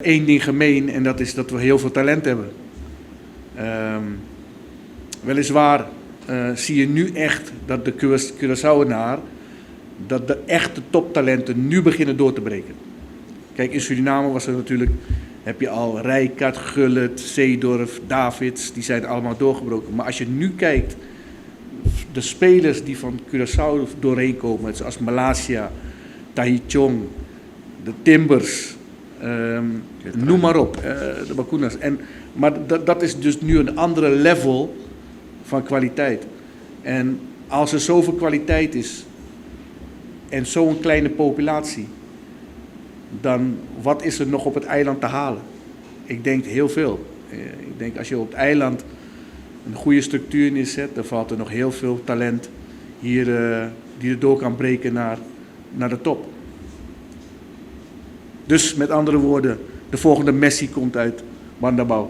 Eén ding gemeen en dat is dat we heel veel talent hebben. Weliswaar zie je nu echt dat de Curaçaoenaar, dat de echte toptalenten nu beginnen door te breken. Kijk, in Suriname was er natuurlijk, heb je al Rijkaard, Gullit, Seedorf, Davids, die zijn allemaal doorgebroken. Maar als je nu kijkt, de spelers die van Curaçao doorheen komen, zoals Malasia, Tahichong, de Timbers, noem maar op, de Bakunas. Maar dat is dus nu een andere level van kwaliteit. En als er zoveel kwaliteit is en zo'n kleine populatie, dan wat is er nog op het eiland te halen? Ik denk heel veel. Ik denk als je op het eiland een goede structuur neerzet, dan valt er nog heel veel talent hier die er door kan breken naar de top. Dus met andere woorden, de volgende Messi komt uit Bandabau.